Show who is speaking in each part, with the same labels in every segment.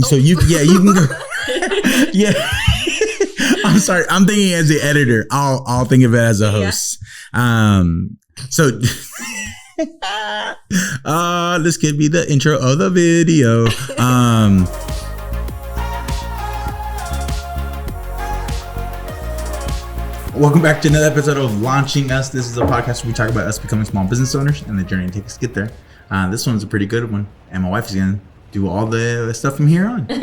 Speaker 1: So you can go. Yeah. I'm sorry. I'm thinking as the editor. I'll think of it as a host. Yeah. So this could be the intro of the video. Welcome back to another episode of Launching Us. This is a podcast where we talk about us becoming small business owners and the journey it takes us to get there. This one's a pretty good one, and my wife is going to do all the stuff from here on.
Speaker 2: So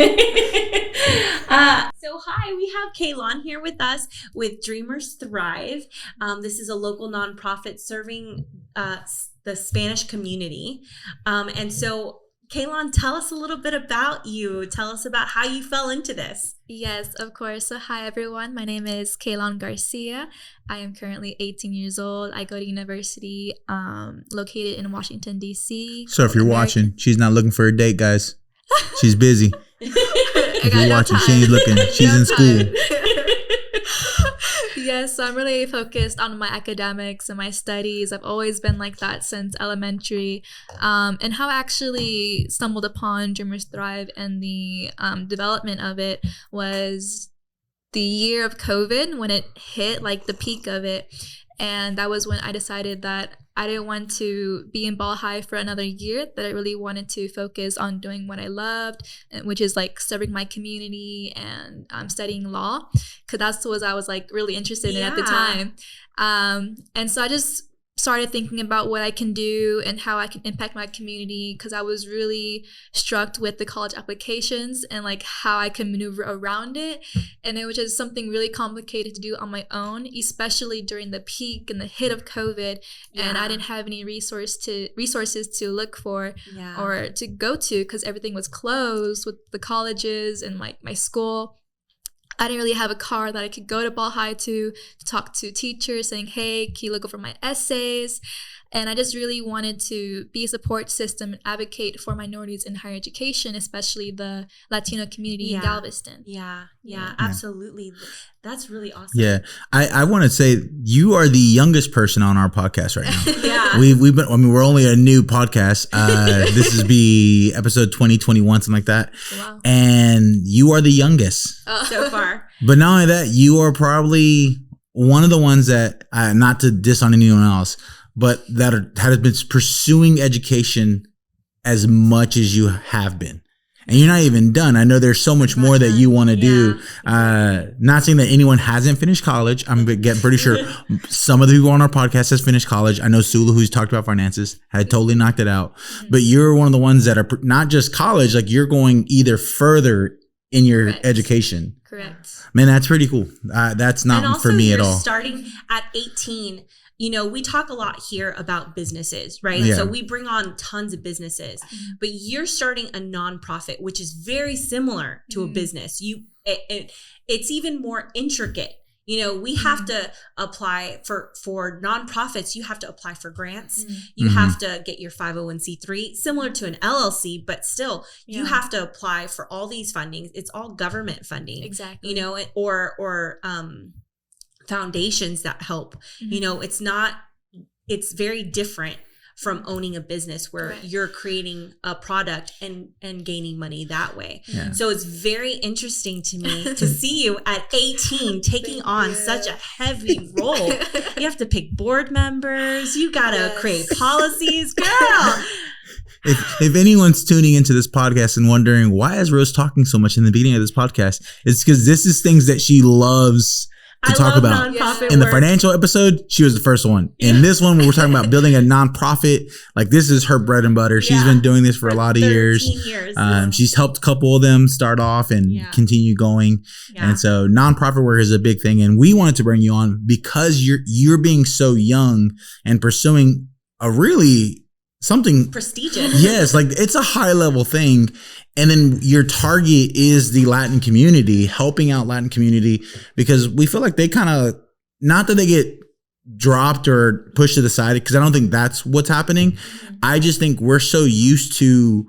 Speaker 2: hi, we have Kaylhan here with us with Dreamers Thrive. This is a local nonprofit serving the Spanish community. And so Kaylhan, tell us a little bit about you. Tell us about how you fell into this.
Speaker 3: Yes, of course. So hi, everyone. My name is Kailan Garcia. I am currently 18 years old. I go to university located in Washington, D.C.
Speaker 1: So if you're watching, she's not looking for a date, guys. She's busy. If you're watching, she ain't looking. She's in school.
Speaker 3: Yes, so I'm really focused on my academics and my studies. I've always been like that since elementary. And how I actually stumbled upon Dreamers Thrive and the development of it was the year of COVID when it hit, like the peak of it. And that was when I decided that I didn't want to be in Ball High for another year, that I really wanted to focus on doing what I loved, which is like serving my community and studying law, because that's what I was like really interested in at the time. And so I just started thinking about what I can do and how I can impact my community, because I was really struck with the college applications and like how I can maneuver around it. And it was just something really complicated to do on my own, especially during the peak and the hit of COVID. Yeah. And I didn't have any resources to look for or to go to, because everything was closed with the colleges and like my school. I didn't really have a car that I could go to Ball High to talk to teachers saying, hey, can you look over my essays? And I just really wanted to be a support system and advocate for minorities in higher education, especially the Latino community in Galveston.
Speaker 2: Yeah, absolutely. That's really awesome.
Speaker 1: Yeah, I want to say you are the youngest person on our podcast right now.
Speaker 2: Yeah,
Speaker 1: we've been. I mean, we're only a new podcast. This is be episode 2021, something like that.
Speaker 3: Wow.
Speaker 1: And you are the youngest
Speaker 2: so far.
Speaker 1: But not only that, you are probably one of the ones that, not to diss on anyone else, but that has been pursuing education as much as you have been. And you're not even done. I know there's so much more that you want to do. Not saying that anyone hasn't finished college. I'm pretty sure some of the people on our podcast has finished college. I know Sula, who's talked about finances, had totally knocked it out. Mm-hmm. But you're one of the ones that are not just college, like you're going either further in your education.
Speaker 3: Correct.
Speaker 1: Man, that's pretty cool. That's not for me at all.
Speaker 2: Starting at 18. You know, we talk a lot here about businesses, right?
Speaker 1: Yeah.
Speaker 2: So we bring on tons of businesses, but you're starting a nonprofit, which is very similar to a business. It's even more intricate. You know, we have to apply for nonprofits. You have to apply for grants. You have to get your 501c3, similar to an LLC, but still you have to apply for all these fundings. It's all government funding.
Speaker 3: Exactly.
Speaker 2: You know, or foundations that help. You know, it's very different from owning a business where you're creating a product and gaining money that way. Yeah. So it's very interesting to me to see you at 18 taking on such a heavy role. You have to pick board members. You got to create policies. Girl.
Speaker 1: If anyone's tuning into this podcast and wondering why is Rose talking so much in the beginning of this podcast, it's because this is things that she loves to talk about. In the financial episode, she was the first one. In this one, when we're talking about building a nonprofit, like this is her bread and butter. She's been doing this for a lot of years. She's helped a couple of them start off and continue going. And so nonprofit work is a big thing. And we wanted to bring you on because you're being so young and pursuing a really something
Speaker 2: prestigious.
Speaker 1: Yes, like it's a high level thing. And then your target is the Latin community, helping out Latin community, because we feel like they kind of, not that they get dropped or pushed to the side, because I don't think that's what's happening. I just think we're so used to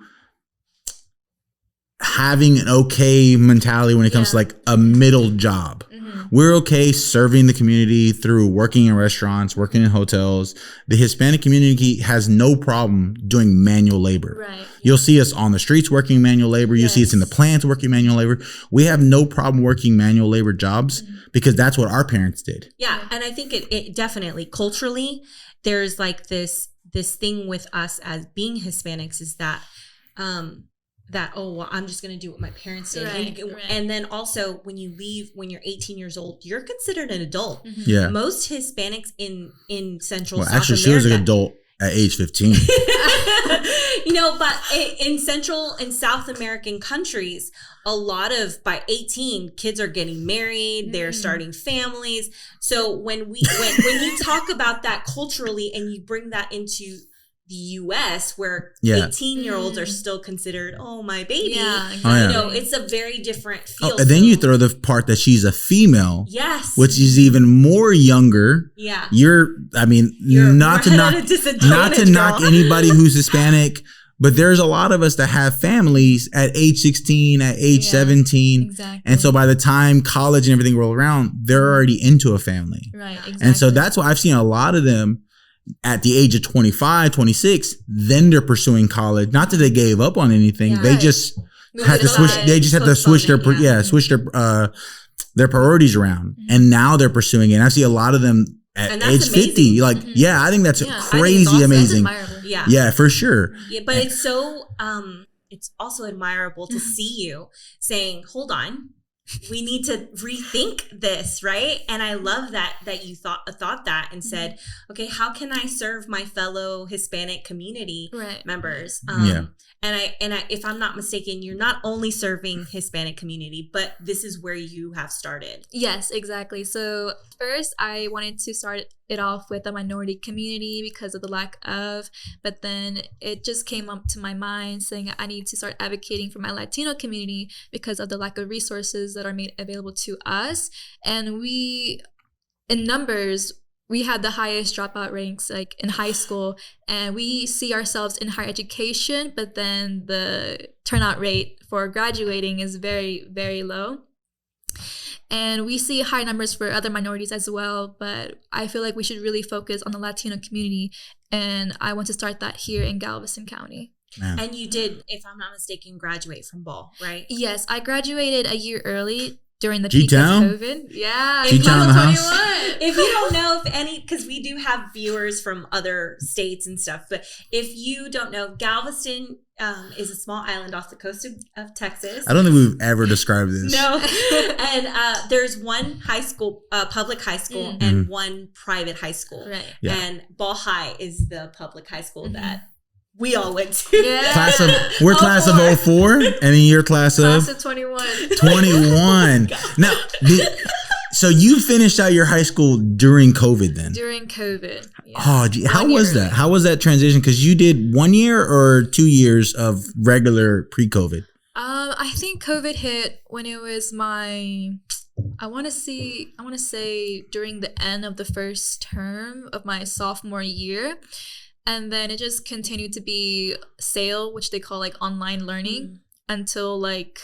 Speaker 1: having an okay mentality when it comes to like a middle job. We're okay serving the community through working in restaurants, working in hotels. The Hispanic community has no problem doing manual labor.
Speaker 3: Right.
Speaker 1: You'll see us on the streets working manual labor. You'll see us in the plants working manual labor. We have no problem working manual labor jobs because that's what our parents did.
Speaker 2: Yeah. And I think it definitely culturally, there's like this thing with us as being Hispanics is that, I'm just going to do what my parents did.
Speaker 3: Right.
Speaker 2: And then also when you leave, when you're 18 years old, you're considered an adult.
Speaker 1: Yeah.
Speaker 2: Most Hispanics in Central South
Speaker 1: actually,
Speaker 2: America.
Speaker 1: she was an adult at age 15.
Speaker 2: But in Central and South American countries, a lot of by 18, kids are getting married, they're starting families. So when you talk about that culturally and you bring that into the US where 18-year-olds are still considered, my baby.
Speaker 3: Yeah, exactly.
Speaker 2: It's a very different feel.
Speaker 1: And then you throw the part that she's a female.
Speaker 2: Yes.
Speaker 1: Which is even more younger.
Speaker 2: Yeah.
Speaker 1: You're not to knock anybody who's Hispanic, but there's a lot of us that have families at age 16, at age 17.
Speaker 3: Exactly.
Speaker 1: And so by the time college and everything roll around, they're already into a family.
Speaker 3: Right, exactly.
Speaker 1: And so that's why I've seen a lot of them at the age of 25, 26, then they're pursuing college. Not that they gave up on anything.
Speaker 2: Yeah.
Speaker 1: They just had to switch. They just had to switch their priorities around. And now they're pursuing it. And I see a lot of them at age 50. Like, I think that's crazy amazing.
Speaker 3: That's admirable.
Speaker 1: Yeah, for sure.
Speaker 2: Yeah, but it's so, it's also admirable to see you saying, hold on, we need to rethink this, right? And I love that you thought that and said, okay, how can I serve my fellow Hispanic community members? And I, if I'm not mistaken, you're not only serving Hispanic community, but this is where you have started.
Speaker 3: Yes, exactly. So first, I wanted to start it off with the minority community because of the lack of, but then it just came up to my mind saying I need to start advocating for my Latino community because of the lack of resources that are made available to us. And we, in numbers, we had the highest dropout ranks like in high school, and we see ourselves in higher education, but then the turnout rate for graduating is very, very low. And we see high numbers for other minorities as well, but I feel like we should really focus on the Latino community, and I want to start that here in Galveston County.
Speaker 1: Man.
Speaker 2: And you did, if I'm not mistaken, graduate from Ball, right?
Speaker 3: Yes, I graduated a year early during the peak of COVID. Yeah,
Speaker 1: G-Town in the house.
Speaker 2: If you don't know if any, because we do have viewers from other states and stuff, but if you don't know, Galveston is a small island off the coast of Texas.
Speaker 1: I don't think we've ever described this.
Speaker 2: No. And there's one high school, public high school, and one private high school.
Speaker 3: Right.
Speaker 1: Yeah.
Speaker 2: And Ball High is the public high school that we all went to.
Speaker 3: Yeah.
Speaker 1: We're class of 04, and then your class of
Speaker 3: 21.
Speaker 1: 21. Now, so you finished out your high school during COVID then?
Speaker 3: During COVID. Yeah.
Speaker 1: Oh, gee, how was that? How was that transition? Because you did 1 year or 2 years of regular pre-COVID?
Speaker 3: I think COVID hit when it was I want to say during the end of the first term of my sophomore year. And then it just continued to be SAIL, which they call like online learning, until like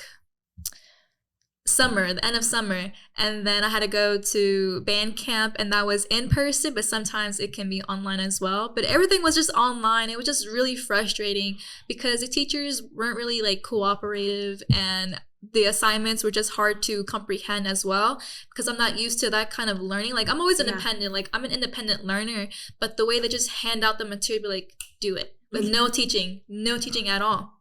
Speaker 3: summer, the end of summer. And then I had to go to band camp, and that was in person, but sometimes it can be online as well. But everything was just online. It was just really frustrating because the teachers weren't really like cooperative, and the assignments were just hard to comprehend as well because I'm not used to that kind of learning. Like I'm always independent, like I'm an independent learner, but the way they just hand out the material, like do it with no teaching at all.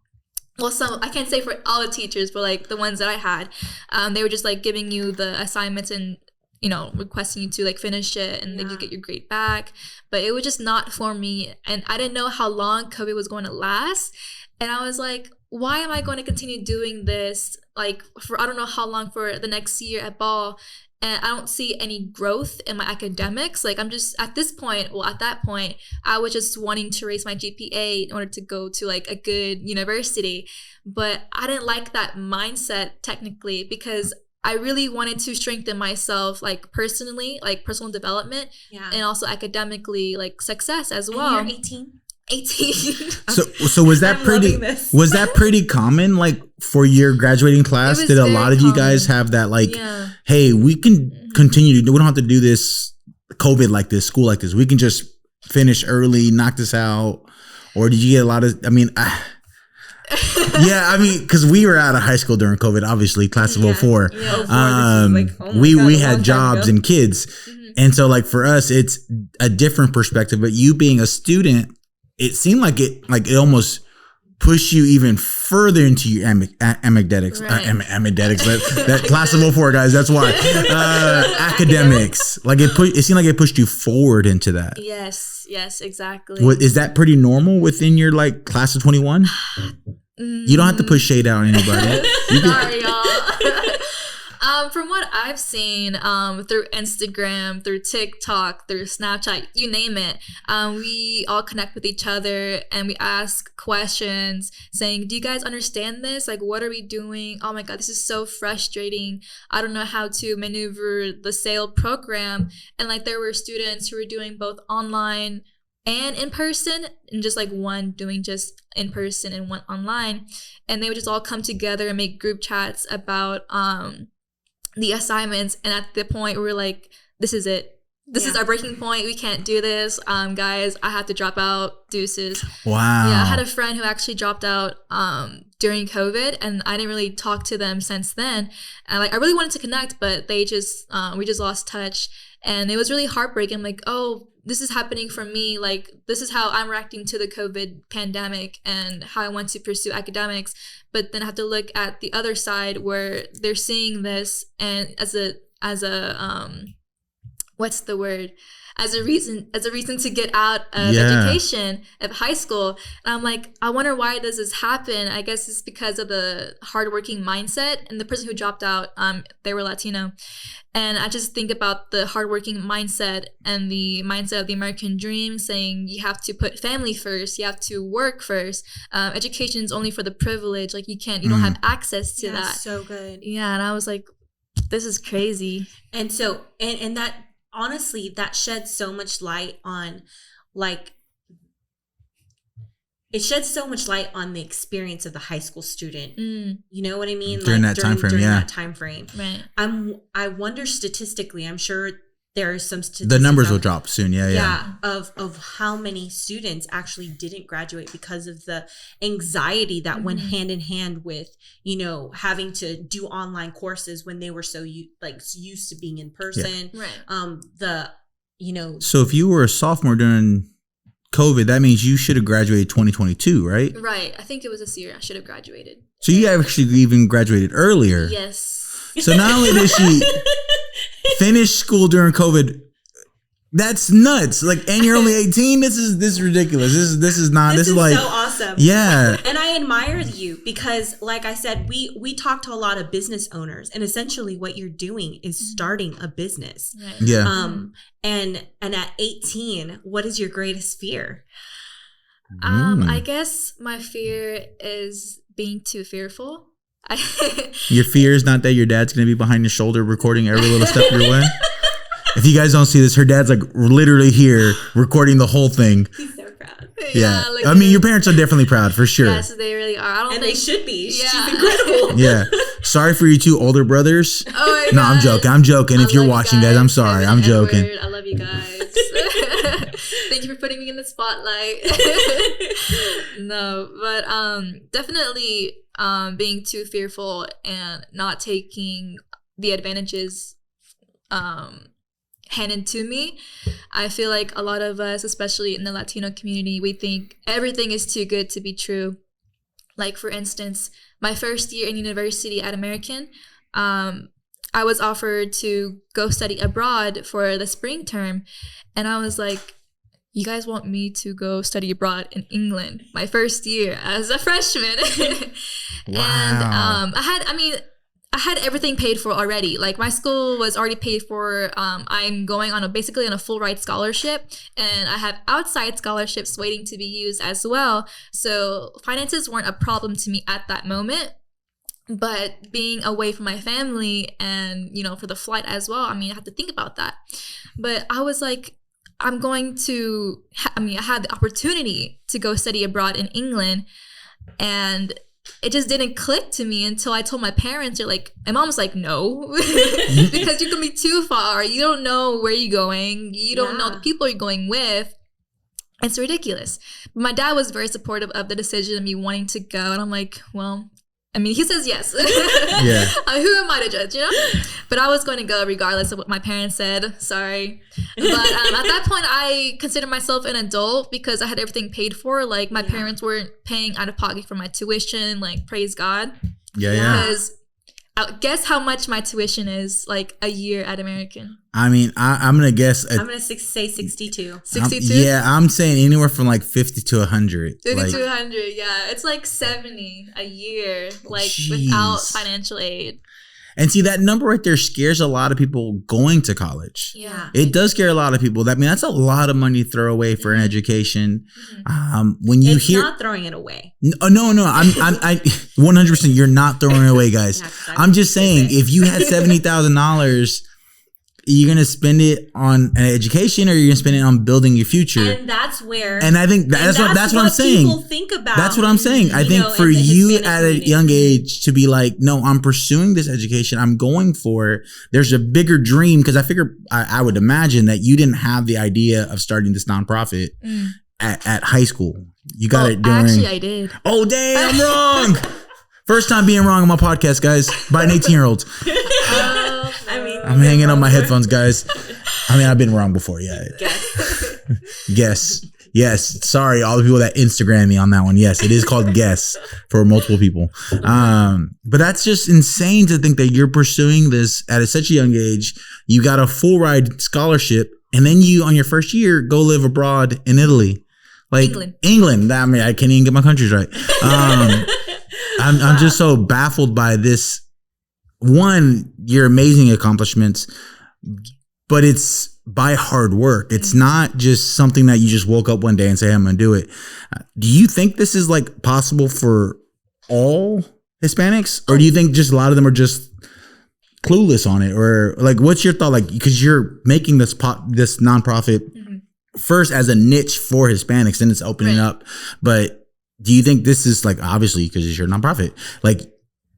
Speaker 3: Well, I can't say for all the teachers, but like the ones that I had, they were just like giving you the assignments and, you know, requesting you to like finish it and then you get your grade back. But it was just not for me. And I didn't know how long COVID was going to last. And I was like, why am I going to continue doing this like for I don't know how long for the next year at Ball, and I don't see any growth in my academics. Like I'm just at that point I was just wanting to raise my GPA in order to go to like a good university, but I didn't like that mindset technically because I really wanted to strengthen myself like personally, like personal development, and also academically like success as well.
Speaker 2: And you're 18?
Speaker 3: 18.
Speaker 1: So was that pretty common, like, for your graduating class? Did a lot of you guys have that, like, hey, we can continue we don't have to do this COVID like this, school like this. We can just finish early, knock this out? Or did you get a lot of, because we were out of high school during COVID, obviously, class of 04. We had jobs and kids. And so, like, for us, it's a different perspective. But you being a student, it seemed like it almost pushed you even further into your amygdalics. That class of 04, guys. That's why academics. Like it seemed like it pushed you forward into that.
Speaker 3: Yes, exactly.
Speaker 1: Is that pretty normal within your, like, class of 21? You don't have to push shade out on anybody.
Speaker 3: Sorry, y'all. From what I've seen through Instagram, through TikTok, through Snapchat, you name it, we all connect with each other and we ask questions saying, do you guys understand this? Like, what are we doing? Oh my God, this is so frustrating. I don't know how to maneuver the sale program. And, like, there were students who were doing both online and in person, and just, like, one doing just in person and one online. And they would just all come together and make group chats about the assignments. And at the point we were like, this is it. This is our breaking point. We can't do this. Guys, I have to drop out. Deuces.
Speaker 1: Wow.
Speaker 3: Yeah, I had a friend who actually dropped out during COVID, and I didn't really talk to them since then. And, like, I really wanted to connect, but they just we just lost touch. And it was really heartbreaking. I'm like, oh, this is happening for me. Like, this is how I'm reacting to the COVID pandemic and how I want to pursue academics. But then I have to look at the other side where they're seeing this and as a what's the word? As a reason to get out of education, of high school. And I'm like, I wonder why does this happen? I guess it's because of the hardworking mindset. And the person who dropped out, they were Latino. And I just think about the hardworking mindset and the mindset of the American dream, saying you have to put family first, you have to work first. Education is only for the privileged. Like, you don't have access to that.
Speaker 2: So good.
Speaker 3: Yeah, and I was like, this is crazy.
Speaker 2: And so, and that, honestly, that sheds so much light on, like, it sheds so much light on the experience of the high school student. You know what I mean?
Speaker 1: During that time
Speaker 2: frame.
Speaker 3: Right.
Speaker 2: I wonder statistically, I'm sure there are some statistics.
Speaker 1: The numbers will drop soon. Yeah.
Speaker 2: Of how many students actually didn't graduate because of the anxiety that went hand in hand with, having to do online courses when they were so used to being in person.
Speaker 3: Yeah. Right.
Speaker 1: So if you were a sophomore during COVID, that means you should have graduated 2022, right?
Speaker 3: Right. I think it was this year I should have graduated.
Speaker 1: So you actually even graduated earlier.
Speaker 3: Yes.
Speaker 1: So not only did she finish school during COVID, that's nuts. Like, and you're only 18. This is ridiculous. This is like
Speaker 2: so awesome.
Speaker 1: Yeah.
Speaker 2: And I admire you because, like I said, we talk to a lot of business owners, and essentially what you're doing is starting a business.
Speaker 3: Right.
Speaker 1: Yeah.
Speaker 2: And at 18, what is your greatest fear?
Speaker 3: I guess my fear is being too fearful.
Speaker 1: Your fear is not that your dad's going to be behind your shoulder recording every little step you're doing? If you guys don't see this, her dad's, like, literally here recording the whole thing.
Speaker 2: He's so proud.
Speaker 1: Yeah. Like, I mean, your parents are definitely proud, for sure.
Speaker 3: Yes, they really are.
Speaker 2: They should be.
Speaker 3: Yeah.
Speaker 2: She's incredible.
Speaker 1: Yeah. Sorry for you two older brothers.
Speaker 3: Oh
Speaker 1: no, I'm joking. If you're watching, guys, I'm sorry. I'm joking.
Speaker 3: I love you guys. Thank you for putting me in the spotlight. No, but definitely being too fearful and not taking the advantages handed to me. I feel like a lot of us, especially in the Latino community, we think everything is too good to be true. Like, for instance, my first year in university at American, I was offered to go study abroad for the spring term. And I was like, you guys want me to go study abroad in England my first year as a freshman?
Speaker 1: Wow.
Speaker 3: And I had everything paid for already. Like, my school was already paid for. I'm going on basically on a full ride scholarship, and I have outside scholarships waiting to be used as well. So finances weren't a problem to me at that moment. But being away from my family and, for the flight as well, I have to think about that. But I was like, I'm going to, I had the opportunity to go study abroad in England, and it just didn't click to me until I told my parents. They're like, my mom was like, no, because you're going to be too far. You don't know where you're going. You don't know the people you're going with. It's ridiculous. But my dad was very supportive of the decision of me wanting to go. And I'm like, well, he says yes.
Speaker 1: Yeah.
Speaker 3: Who am I to judge, But I was going to go regardless of what my parents said. Sorry. But at that point, I considered myself an adult because I had everything paid for. Like, my parents weren't paying out of pocket for my tuition. Like, praise God.
Speaker 1: Yeah.
Speaker 3: Because guess how much my tuition is, like, a year at American?
Speaker 1: I'm going to guess.
Speaker 2: I'm going to say 62.
Speaker 3: 62?
Speaker 1: Yeah, I'm saying anywhere from like 50 to 100.
Speaker 3: 50 to 100, yeah. It's like 70 a year, like,
Speaker 1: Jeez.
Speaker 3: without financial aid.
Speaker 1: And see, that number right there scares a lot of people going to college.
Speaker 3: Yeah.
Speaker 1: It does scare a lot of people. That's a lot of money to throw away for an education. When you
Speaker 2: it's
Speaker 1: hear,
Speaker 2: not throwing it away.
Speaker 1: No, I 100%. You're not throwing it away, guys. I'm just saying, if you had $70,000, you're gonna spend it on an education, or you're gonna spend it on building your future.
Speaker 2: And that's where.
Speaker 1: And I think that's what I'm saying.
Speaker 2: People think about.
Speaker 1: That's what I'm saying. I think for you at a young age to be like, no, I'm pursuing this education. I'm going for it. There's a bigger dream, because I figure I would imagine that you didn't have the idea of starting this nonprofit at high school. You got it during.
Speaker 3: Actually, I did.
Speaker 1: Oh, dang, I'm wrong. First time being wrong on my podcast, guys, by an 18-year-old. I'm hanging on my headphones, guys. I've been wrong before. Yeah. Guess. Yes. Sorry, all the people that Instagram me on that one. Yes, it is called guess for multiple people. But that's just insane to think that you're pursuing this at such a young age. You got a full ride scholarship, and then you, on your first year, go live abroad in Italy. Like England. I can't even get my countries right. I'm just so baffled by this. One, your amazing accomplishments, but it's by hard work. It's not just something that you just woke up one day and say, hey, I'm going to do it. Do you think this is like possible for all Hispanics? Or do you think just a lot of them are just clueless on it? Or like, what's your thought? Like, because you're making this nonprofit first as a niche for Hispanics, and it's opening up. But do you think this is like, obviously because it's your nonprofit, like,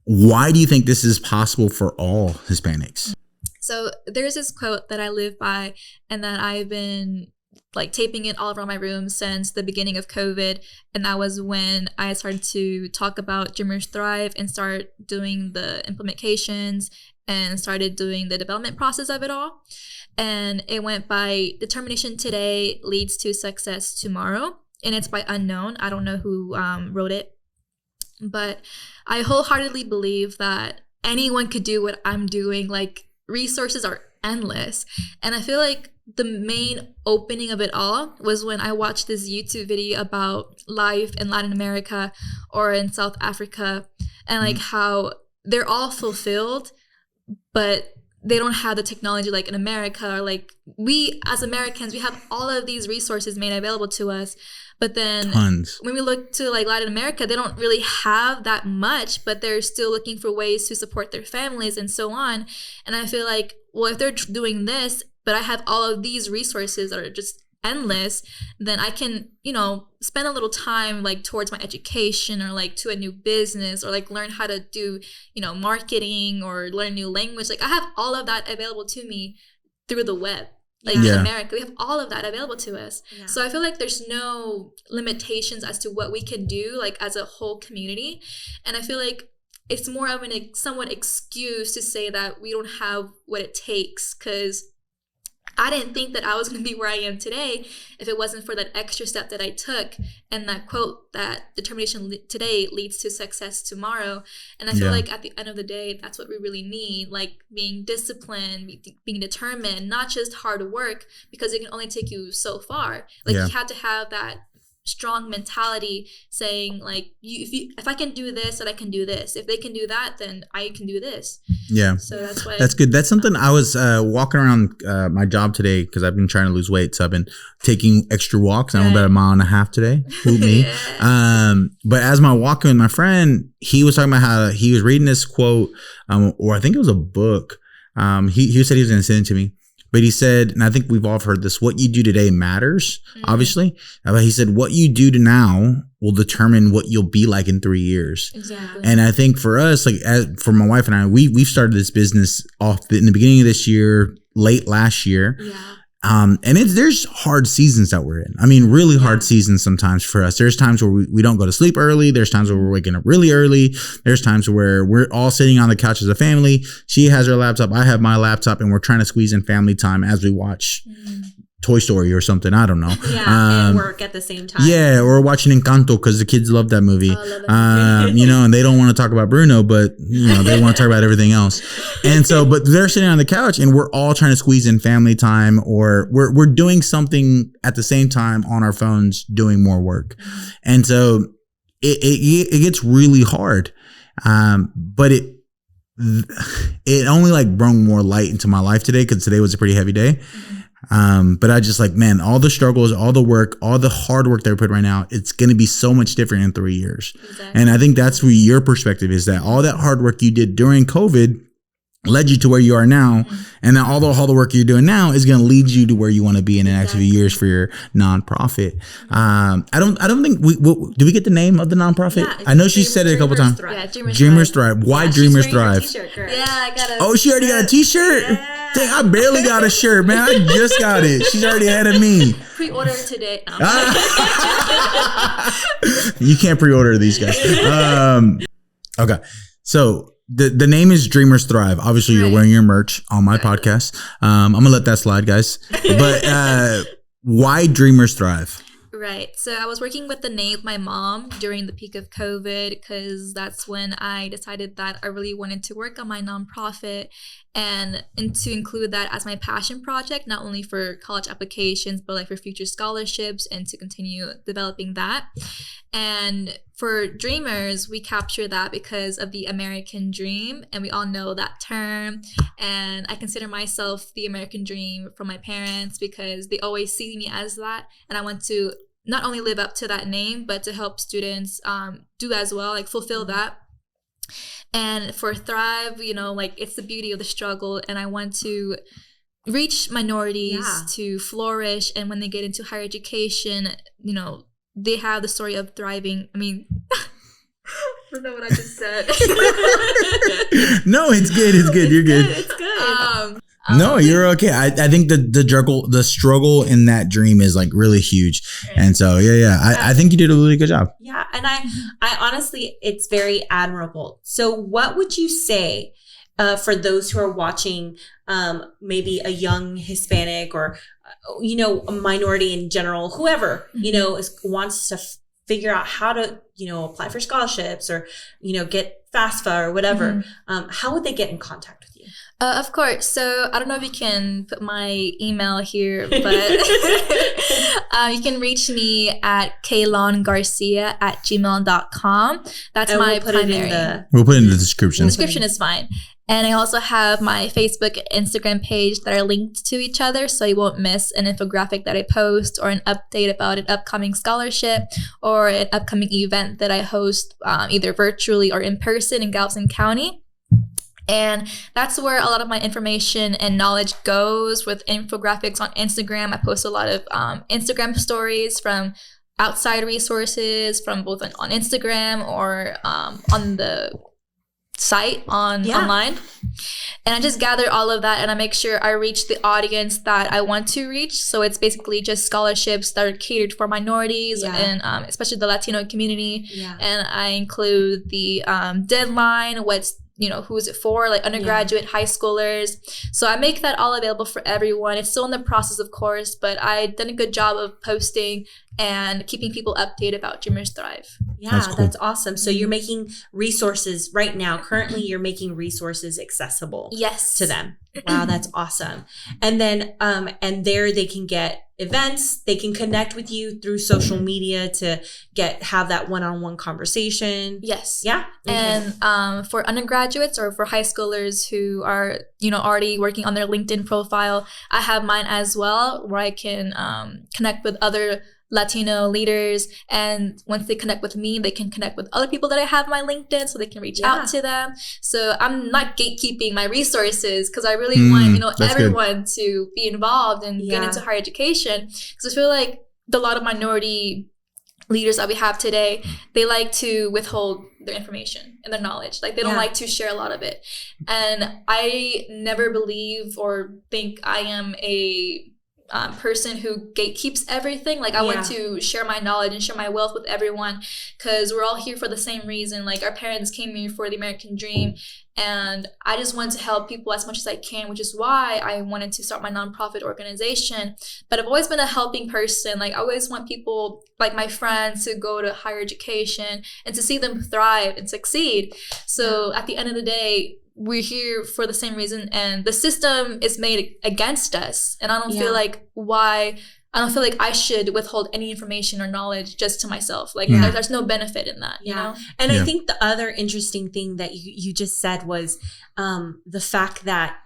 Speaker 1: why do you think this is possible for all Hispanics?
Speaker 3: So there's this quote that I live by, and that I've been like taping it all around my room since the beginning of COVID. And that was when I started to talk about Dreamers Thrive and start doing the implementations and started doing the development process of it all. And it went by, determination today leads to success tomorrow. And it's by Unknown. I don't know who wrote it. But I wholeheartedly believe that anyone could do what I'm doing. Like, resources are endless. And I feel like the main opening of it all was when I watched this YouTube video about life in Latin America or in South Africa, and like how they're all fulfilled, but they don't have the technology like in America. Or like, we as Americans, we have all of these resources made available to us. But then when we look to like Latin America, they don't really have that much, but they're still looking for ways to support their families and so on. And I feel like, well, if they're doing this, but I have all of these resources that are just endless, then I can, spend a little time like towards my education, or like to a new business, or like learn how to do, marketing, or learn new language. Like, I have all of that available to me through the web. Like in America, we have all of that available to us. Yeah. So I feel like there's no limitations as to what we can do, like as a whole community. And I feel like it's more of an somewhat excuse to say that we don't have what it takes, because I didn't think that I was going to be where I am today if it wasn't for that extra step that I took, and that quote that determination today leads to success tomorrow. And I feel like at the end of the day, that's what we really need, like being disciplined, being determined, not just hard work, because it can only take you so far. Like you have to have that strong mentality saying like, if I can do this, then I can do this. If they can do that, then I can do this. Yeah. So that's why.
Speaker 1: That's good. That's something I was walking around my job today, because I've been trying to lose weight. So I've been taking extra walks. I'm about 1.5 miles today. Who me? But as my walking with my friend, he was talking about how he was reading this quote, or I think it was a book. He said he was going to send it to me. but he said, and I think we've all heard this, what you do today matters, obviously. But he said, what you do to now will determine what you'll be like in 3 years.
Speaker 3: Exactly.
Speaker 1: And I think for us, like for my wife and I, we've started this business off in the beginning of this year, late last year.
Speaker 2: Yeah.
Speaker 1: And there's hard seasons that we're in. I mean, really hard seasons sometimes for us. There's times where we don't go to sleep early. There's times where we're waking up really early. There's times where we're all sitting on the couch as a family. She has her laptop. I have my laptop, and we're trying to squeeze in family time as we watch Toy Story or something. I don't know.
Speaker 2: Yeah, and work at the same time.
Speaker 1: Yeah, or watching Encanto because the kids love that movie.
Speaker 3: Oh, I love that movie.
Speaker 1: You know, and they don't want to talk about Bruno, but you know, they want to talk about everything else. And so, but they're sitting on the couch, and we're all trying to squeeze in family time, or we're doing something at the same time on our phones, doing more work. And so it gets really hard. But it only like brought more light into my life today, because today was a pretty heavy day. But I just like, man, all the struggles, all the work, all the hard work that we put right now, it's going to be so much different in 3 years. Exactly. And I think that's where your perspective is, that all that hard work you did during COVID led you to where you are now. And then all the work you're doing now is going to lead you to where you want to be in the next few years for your nonprofit. I don't think do we get the name of the nonprofit?
Speaker 2: Yeah,
Speaker 1: I know she said it a couple times.
Speaker 3: Yeah,
Speaker 1: Dreamers Thrive. Why Dreamers Thrive?
Speaker 3: Yeah, I got a
Speaker 1: Oh, she already got a t-shirt?
Speaker 2: Yeah.
Speaker 1: Dang, I barely got a shirt, man. I just got it. She's already ahead of me.
Speaker 3: pre-order today. No.
Speaker 1: You can't pre-order these guys. Okay. So the name is Dreamers Thrive. Obviously, you're wearing your merch on my podcast. I'm going to let that slide, guys. But why Dreamers Thrive?
Speaker 3: Right. So I was working with the name of my mom during the peak of COVID, because that's when I decided that I really wanted to work on my nonprofit and to include that as my passion project, not only for college applications, but like for future scholarships and to continue developing that. And for Dreamers, we capture that because of the American dream, and we all know that term. And I consider myself the American dream from my parents because they always see me as that. And I want to not only live up to that name, but to help students do as well, like fulfill that. And for Thrive, you know, like it's the beauty of the struggle, and I want to reach minorities to flourish. And when they get into higher education, you know, they have the story of thriving. I mean, I don't know what I just said.
Speaker 1: No, it's good. It's good. You're good.
Speaker 2: It's good.
Speaker 1: No, you're okay. I think the struggle in that dream is like really huge. And so, I think you did a really good job.
Speaker 2: Yeah. And I honestly, it's very admirable. So what would you say for those who are watching, maybe a young Hispanic or, you know, a minority in general, whoever, you know, wants to figure out how to, you know, apply for scholarships or, you know, get FAFSA or whatever. How would they get in contact with you?
Speaker 3: Of course. So I don't know if you can put my email here, but you can reach me at kaylhangarcia@gmail.com. That's my primary.
Speaker 1: We'll put it in the description.
Speaker 3: The description is fine. And I also have my Facebook and Instagram page that are linked to each other, so you won't miss an infographic that I post or an update about an upcoming scholarship or an upcoming event that I host either virtually or in person in Galveston County. And that's where a lot of my information and knowledge goes with infographics on Instagram. I post a lot of Instagram stories from outside resources from both on Instagram or on the site online. And I just gather all of that and I make sure I reach the audience that I want to reach. So it's basically just scholarships that are catered for minorities and especially the Latino community. And I include the deadline, who is it for, like undergraduate, high schoolers. So I make that all available for everyone. It's still in the process, of course, but I've done a good job of posting and keeping people updated about Dreamers Thrive.
Speaker 2: Yeah, that's cool. That's awesome. So you're making resources right now. Currently, you're making resources accessible to them. Wow, that's awesome. And then, and there they can get events. They can connect with you through social media to have that one-on-one conversation.
Speaker 3: Yes.
Speaker 2: Yeah. Okay.
Speaker 3: And for undergraduates or for high schoolers who are, already working on their LinkedIn profile, I have mine as well, where I can connect with other Latino leaders. And once they connect with me, they can connect with other people that I have on my LinkedIn, so they can reach out to them. So I'm not gatekeeping my resources, because I really want, everyone to be involved and get into higher education. Because I feel like a lot of minority leaders that we have today, they like to withhold their information and their knowledge. Like, they don't like to share a lot of it. And I never believe or think I am a person who gatekeeps everything. Like, I want to share my knowledge and share my wealth with everyone, because we're all here for the same reason. Like, our parents came here for the American dream, and I just want to help people as much as I can, which is why I wanted to start my nonprofit organization. But I've always been a helping person. Like, I always want people, like my friends, to go to higher education and to see them thrive and succeed. So at the end of the day, we're here for the same reason, and the system is made against us. And I don't feel like I should withhold any information or knowledge just to myself. Like, there's no benefit in that, you know?
Speaker 2: And I think the other interesting thing that you just said was the fact that,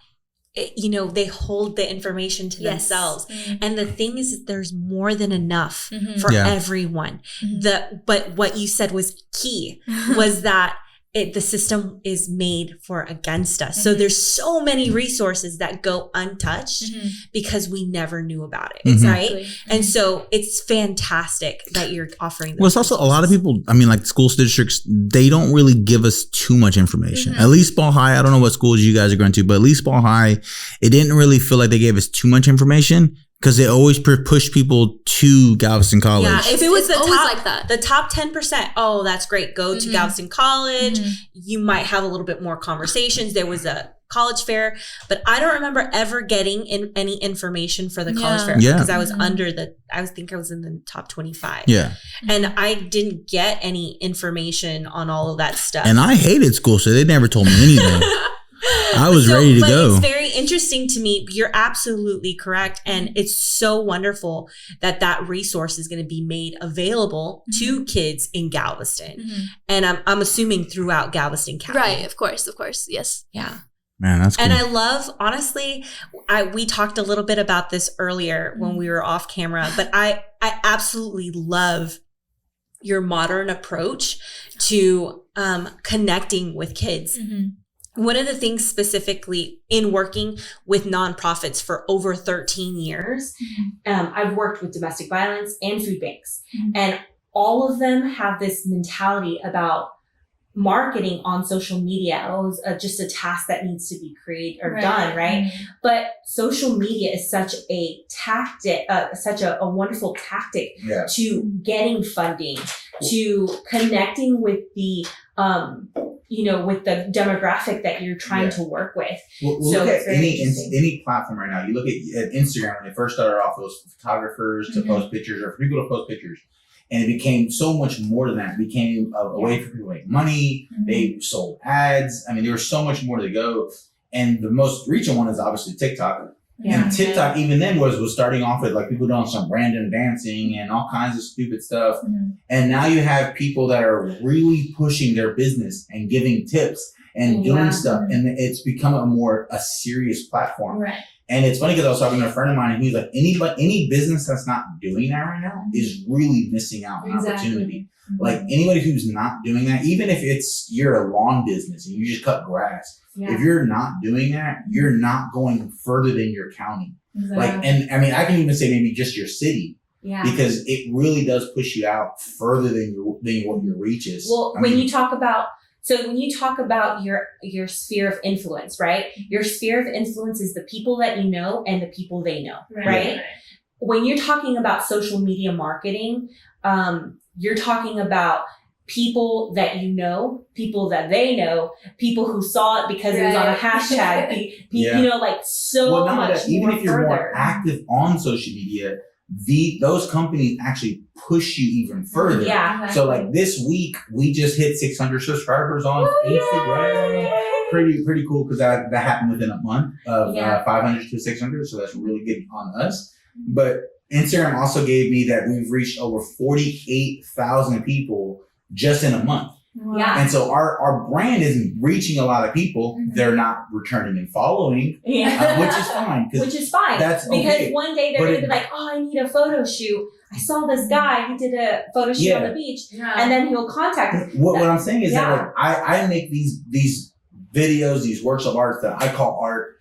Speaker 2: they hold the information to themselves. And the thing is, there's more than enough for everyone. But what you said was key, was that the system is made for against us. So there's so many resources that go untouched because we never knew about it, right? And so it's fantastic that you're offering those.
Speaker 1: Well, it's also a lot of people, I mean, like school districts, they don't really give us too much information. At least Ball High, I don't know what schools you guys are going to, but at least Ball High, it didn't really feel like they gave us too much information, because they always push people to Galveston College.
Speaker 2: Yeah, if it was the top 10%, oh, that's great. Go to Galveston College. You might have a little bit more conversations. There was a college fair, but I don't remember ever getting any information for the college fair, because I was I think I was in the top 25. Yeah. And I didn't get any information on all of that stuff.
Speaker 1: And I hated school, so they never told me anything. I was ready to go.
Speaker 2: It's very interesting to me. You're absolutely correct. And it's so wonderful that resource is going to be made available to kids in Galveston. And I'm assuming throughout Galveston County.
Speaker 3: Right. Of course. Yes.
Speaker 2: Yeah.
Speaker 1: Man, that's cool.
Speaker 2: And I love, honestly, we talked a little bit about this earlier when we were off camera, but I absolutely love your modern approach to connecting with kids. One of the things specifically in working with nonprofits for over 13 years, I've worked with domestic violence and food banks. And all of them have this mentality about marketing on social media. Oh, it's just a task that needs to be created or done, right? But social media is such a tactic, such a wonderful tactic to getting funding, to connecting with the with the demographic that you're trying to work with.
Speaker 4: Well, so look at any platform right now. You look at Instagram, when they first started off, those photographers to post pictures, or for people to post pictures. And it became so much more than that. It became a way for people to make money. They sold ads. I mean, there was so much more to go. And the most reaching one is obviously TikTok. And TikTok, even then, was starting off with like people doing some random dancing and all kinds of stupid stuff. And now you have people that are really pushing their business and giving tips and doing stuff. And it's become a serious platform. Right. And it's funny because I was talking to a friend of mine, and he's like, any business that's not doing that right now is really missing out on opportunity. Like anybody who's not doing that, even if you're a lawn business and you just cut grass, if you're not doing that, you're not going further than your county. Like, and I mean, I can even say maybe just your city, because it really does push you out further than what your reach is.
Speaker 2: Well, when you talk about your sphere of influence, right? Your sphere of influence is the people that you know and the people they know, right? When you're talking about social media marketing, you're talking about people that you know, people that they know, people who saw it because it was on a hashtag, like so much
Speaker 4: even
Speaker 2: more
Speaker 4: if you're
Speaker 2: further.
Speaker 4: more active on social media, those companies actually push you even further. So like this week, we just hit 600 subscribers on Instagram. Pretty cool, because that happened within a month of 500 to 600. So that's really good on us. But Instagram also gave me that we've reached over 48,000 people just in a month. And so our brand isn't reaching a lot of people. They're not returning and following, which is fine.
Speaker 2: Which is fine. That's because one day they're going to be like, oh, I need a photo shoot. I saw this guy, he did a photo shoot on the beach, and then he'll contact us.
Speaker 4: What I'm saying is that like, I make these videos, these works of art that I call art.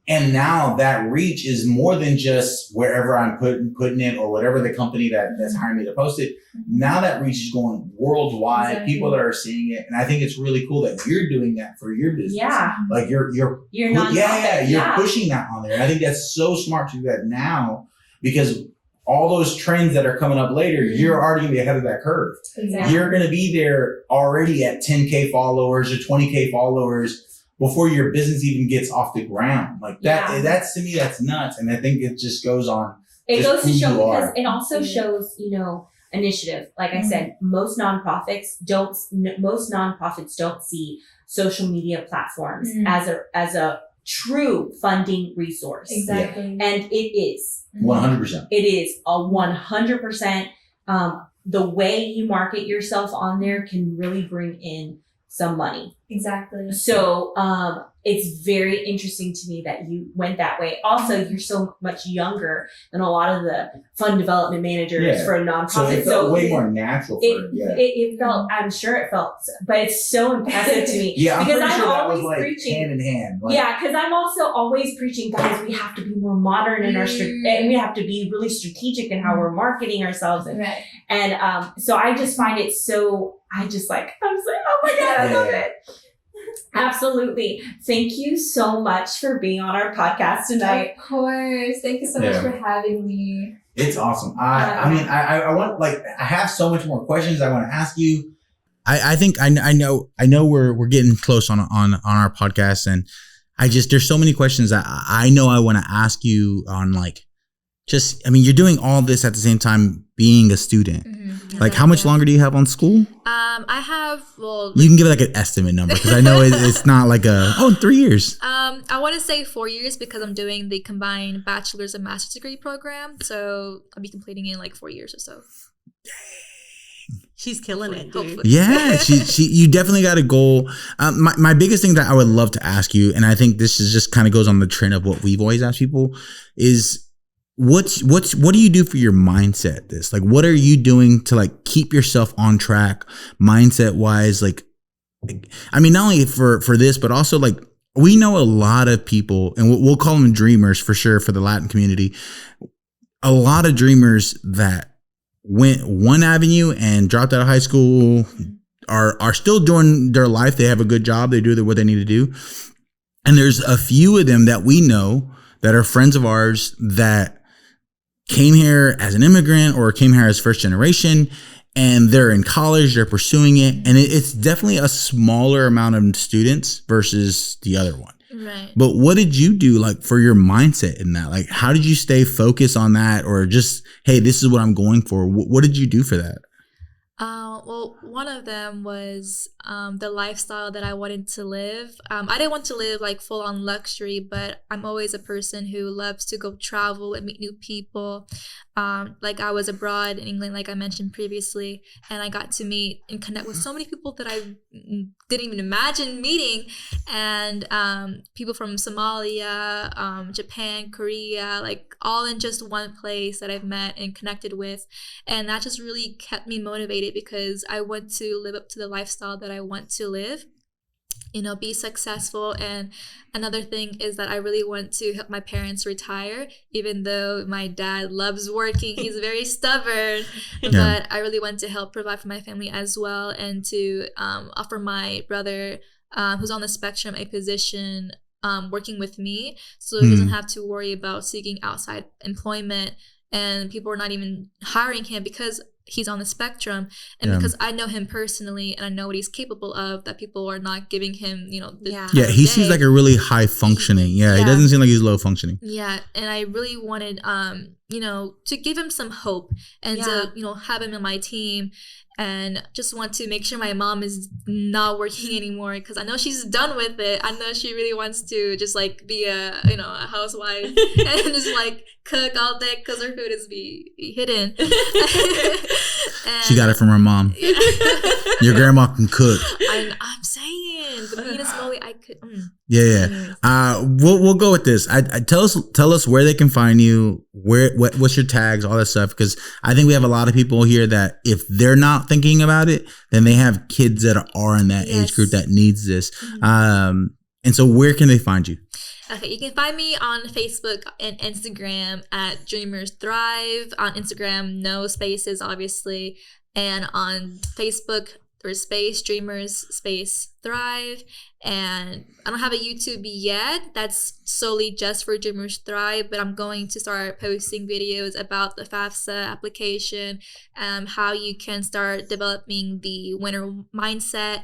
Speaker 4: And now that reach is more than just wherever I'm putting it or whatever the company that's hiring me to post it. Now that reach is going worldwide. Exactly. People that are seeing it, and I think it's really cool that you're doing that for your business. Yeah, like you're pushing that on there. And I think that's so smart to do that now because all those trends that are coming up later, you're already gonna be ahead of that curve. Exactly. You're gonna be there already at 10K followers or 20K followers before your business even gets off the ground. Like that's to me, that's nuts. And I think it just goes on.
Speaker 2: It goes to show because it also shows, initiative. Like I said, most nonprofits don't see social media platforms as a true funding resource.
Speaker 3: Exactly.
Speaker 2: Yeah. And it is.
Speaker 4: 100%.
Speaker 2: It is a 100%. The way you market yourself on there can really bring in some money.
Speaker 3: Exactly.
Speaker 2: So it's very interesting to me that you went that way. Also, you're so much younger than a lot of the fund development managers for a nonprofit.
Speaker 4: So it felt way more natural for
Speaker 2: it felt, I'm sure it felt, but it's so impressive to me.
Speaker 4: Yeah,
Speaker 2: because
Speaker 4: I'm pretty sure that
Speaker 2: always
Speaker 4: was like
Speaker 2: preaching,
Speaker 4: hand in hand.
Speaker 2: Like, because I'm also always preaching, guys, we have to be more modern in our and we have to be really strategic in how we're marketing ourselves. And so I just find it so, I'm like, oh my God, I love it. Absolutely. Thank you so much for being on our podcast tonight.
Speaker 3: Of course. Thank you so much for having me.
Speaker 4: It's awesome. I want, like, I have so much more questions I want to ask you.
Speaker 1: I think I know we're getting close on our podcast, and there's so many questions that I know I want to ask you on, like, you're doing all this at the same time being a student. Like, how much longer do you have on school?
Speaker 3: I have,
Speaker 1: you can give it like an estimate number because I know it's not like 3 years.
Speaker 3: I want to say 4 years because I'm doing the combined bachelor's and master's degree program. So I'll be completing it in like 4 years or so.
Speaker 2: She's killing it, dude.
Speaker 1: Yeah, you definitely got a goal. My biggest thing that I would love to ask you, and I think this is just kind of goes on the trend of what we've always asked people, is what do you do for your mindset? Like, what are you doing to like keep yourself on track mindset wise? Like, I mean, not only for this, but also like we know a lot of people, and we'll call them dreamers for sure for the Latin community. A lot of dreamers that went one avenue and dropped out of high school are still doing their life. They have a good job. They do what they need to do. And there's a few of them that we know that are friends of ours that came here as an immigrant or came here as first generation, and they're in college, they're pursuing it. And it's definitely a smaller amount of students versus the other one.
Speaker 3: Right.
Speaker 1: But what did you do like for your mindset in that? Like, how did you stay focused on that, or just, hey, this is what I'm going for? What did you do for that?
Speaker 3: Well, one of them was the lifestyle that I wanted to live. I didn't want to live like full on luxury, but I'm always a person who loves to go travel and meet new people. Like I was abroad in England, like I mentioned previously, and I got to meet and connect with so many people that I didn't even imagine meeting. And people from Somalia, Japan, Korea, like all in just one place that I've met and connected with. And that just really kept me motivated because I want to live up to the lifestyle that I want to live, be successful. And another thing is that I really want to help my parents retire, even though my dad loves working. He's very stubborn, but I really want to help provide for my family as well, and to offer my brother who's on the spectrum a position working with me, so he doesn't have to worry about seeking outside employment, and people are not even hiring him because he's on the spectrum, and because I know him personally and I know what he's capable of, that people are not giving him,
Speaker 1: he seems like a really high functioning. He doesn't seem like he's low functioning.
Speaker 3: Yeah, and I really wanted, to give him some hope and to, have him in my team, and just want to make sure my mom is not working anymore, because I know she's done with it. I know she really wants to just like be a housewife and just like cook all day because her food is be hidden.
Speaker 1: She got it from her mom. Your grandma can cook.
Speaker 3: I'm saying the meanest moly I could.
Speaker 1: We'll go with this. Tell us where they can find you, what what's your tags, all that stuff. Because I think we have a lot of people here that if they're not thinking about it, then they have kids that are in that age group that needs this. And so where can they find you?
Speaker 3: Okay, you can find me on Facebook and Instagram at Dreamers Thrive. On Instagram, no spaces, obviously. And on Facebook, there's space, Dreamers, space, Thrive. And I don't have a YouTube yet. That's solely just for Dreamers Thrive. But I'm going to start posting videos about the FAFSA application, how you can start developing the winner mindset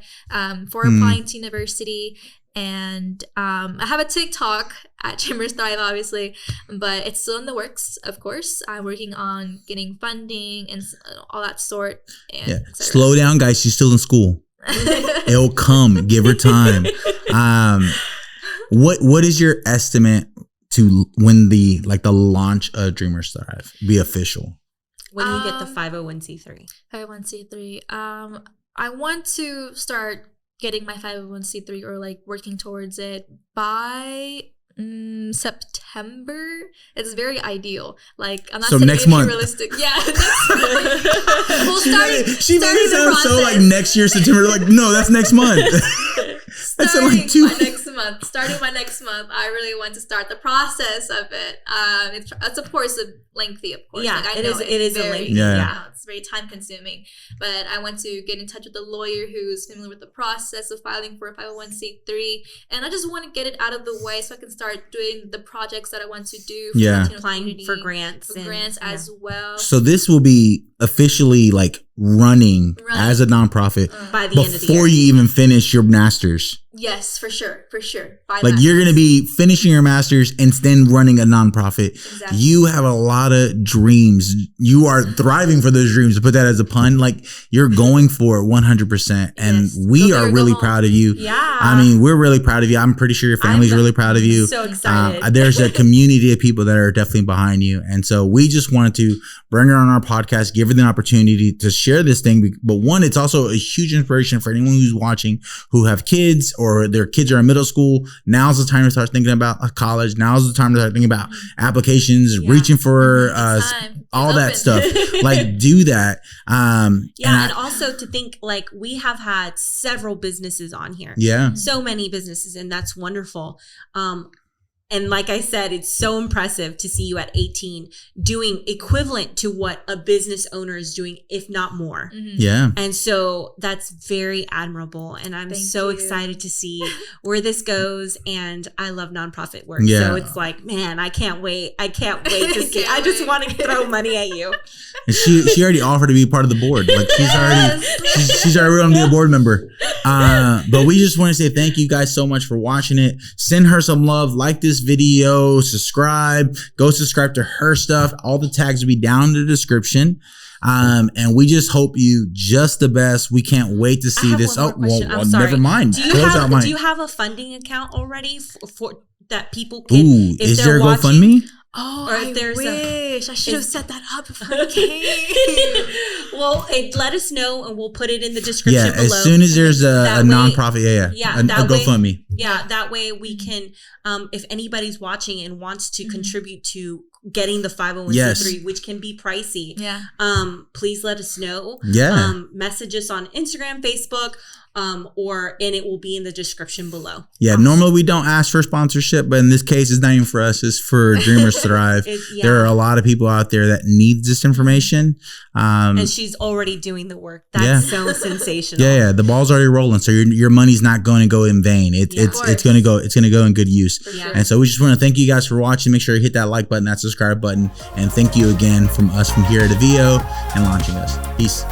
Speaker 3: for applying to university. And I have a TikTok at Dreamers Thrive, obviously, but it's still in the works, of course. I'm working on getting funding and all that sort. And
Speaker 1: slow down, guys. She's still in school. It'll come. Give her time. What is your estimate to when the launch of Dreamers Thrive be official?
Speaker 2: When you get the 501c3.
Speaker 3: 501c3. I want to start getting my 501c3 or like working towards it by September. It's very ideal. Like I'm not saying
Speaker 1: next month.
Speaker 3: Realistic. Yeah. Well,
Speaker 1: she made it sound so like next year September. Like no, that's next month. That's like 2
Speaker 3: next month. Starting my next month, I really want to start the process of it. It's of course lengthy, of course.
Speaker 2: Yeah,
Speaker 3: like,
Speaker 2: it is
Speaker 3: very,
Speaker 2: a lengthy.
Speaker 1: Yeah.
Speaker 3: It's very time consuming. But I want to get in touch with a lawyer who's familiar with the process of filing for a 501c3, and I just want to get it out of the way so I can start doing the projects that I want to do. For
Speaker 2: applying for grants,
Speaker 3: as well.
Speaker 1: So this will be officially like running as a nonprofit
Speaker 2: by the end of the year.
Speaker 1: Before you even finish your master's.
Speaker 3: Yes, for sure.
Speaker 1: Like you're going to be finishing your master's and then running a nonprofit.
Speaker 3: Exactly.
Speaker 1: You have a lot of dreams. You are thriving for those dreams. To put that as a pun, like you're going for it 100%. And we are really proud of you.
Speaker 2: Yeah.
Speaker 1: I mean, we're really proud of you. I'm pretty sure your family's really proud of you.
Speaker 2: So excited.
Speaker 1: There's a community of people that are definitely behind you. And so we just wanted to bring her on our podcast, give her the opportunity to share this thing. But one, it's also a huge inspiration for anyone who's watching who have kids or their kids are in middle school. Now's the time to start thinking about college. Now's the time to start thinking about applications, reaching for all that stuff. Like do that.
Speaker 2: And also to think like we have had several businesses on here.
Speaker 1: Yeah.
Speaker 2: So many businesses, and that's wonderful. And like I said, it's so impressive to see you at 18 doing equivalent to what a business owner is doing, if not more.
Speaker 1: Yeah.
Speaker 2: And so that's very admirable. And I'm so excited to see where this goes. And I love nonprofit work.
Speaker 1: Yeah.
Speaker 2: So it's like, man, I can't wait. I can't wait to see. I just want to throw money at you.
Speaker 1: And she already offered to be part of the board. Like she's already going to be a board member. But we just want to say thank you guys so much for watching it. Send her some love. Like this video, go subscribe to her stuff. All the tags will be down in the description. And we just hope you just the best. We can't wait to see this. Never mind.
Speaker 2: Do you have a funding account already for that people can?
Speaker 1: Ooh, is there a GoFundMe?
Speaker 3: Oh,
Speaker 2: or if there's
Speaker 3: I should have set that up before I came.
Speaker 2: Well, let us know and we'll put it in the description below.
Speaker 1: As soon as there's a nonprofit, a GoFundMe.
Speaker 2: Yeah, that way we can, if anybody's watching and wants to contribute to getting the 501c3, which can be pricey.
Speaker 3: Yeah.
Speaker 2: Please let us know.
Speaker 1: Yeah.
Speaker 2: Message us on Instagram, Facebook, and it will be in the description below.
Speaker 1: Yeah. Normally we don't ask for sponsorship, but in this case, it's not even for us. It's for Dreamers Thrive. There are a lot of people out there that need this information.
Speaker 2: And she's already doing the work. That's so sensational.
Speaker 1: Yeah. The ball's already rolling. So your money's not going to go in vain. It's going to go in good use.
Speaker 2: Sure.
Speaker 1: And so we just want to thank you guys for watching. Make sure you hit that like button, that subscribe button. And thank you again from us from here at Aveo and launching us. Peace.